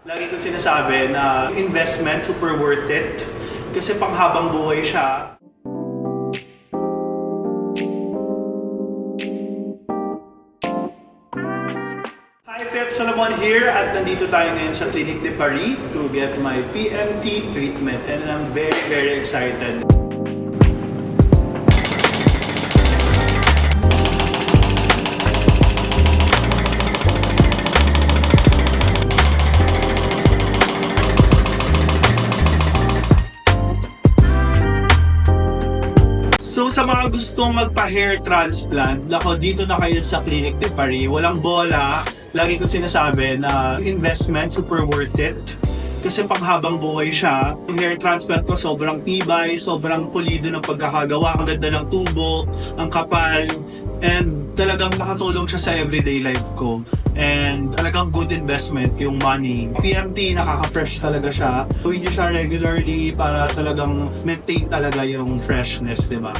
Lagi ko sinasabi na investment super worth it kasi panghabang buhay siya. Hi, Feb Salomon here at nandito tayo ngayon sa Clinique de Paris to get my PMT treatment and I'm very excited. So sa mga gustong magpa-hair transplant, nako dito na kayo sa Clinique de Paris. Walang bola. Lagi ko sinasabi na investment super worth it. Kasi panghabang buhay siya. Yung hair transplant ko sobrang tibay, sobrang pulido ng pagkakagawa. Ang ganda ng tubo, ang kapal. And talagang nakatulong siya sa everyday life ko. And talagang good investment yung money. PMT, nakaka-fresh talaga siya. Gawin niyo siya regularly para talagang maintain talaga yung freshness, di ba?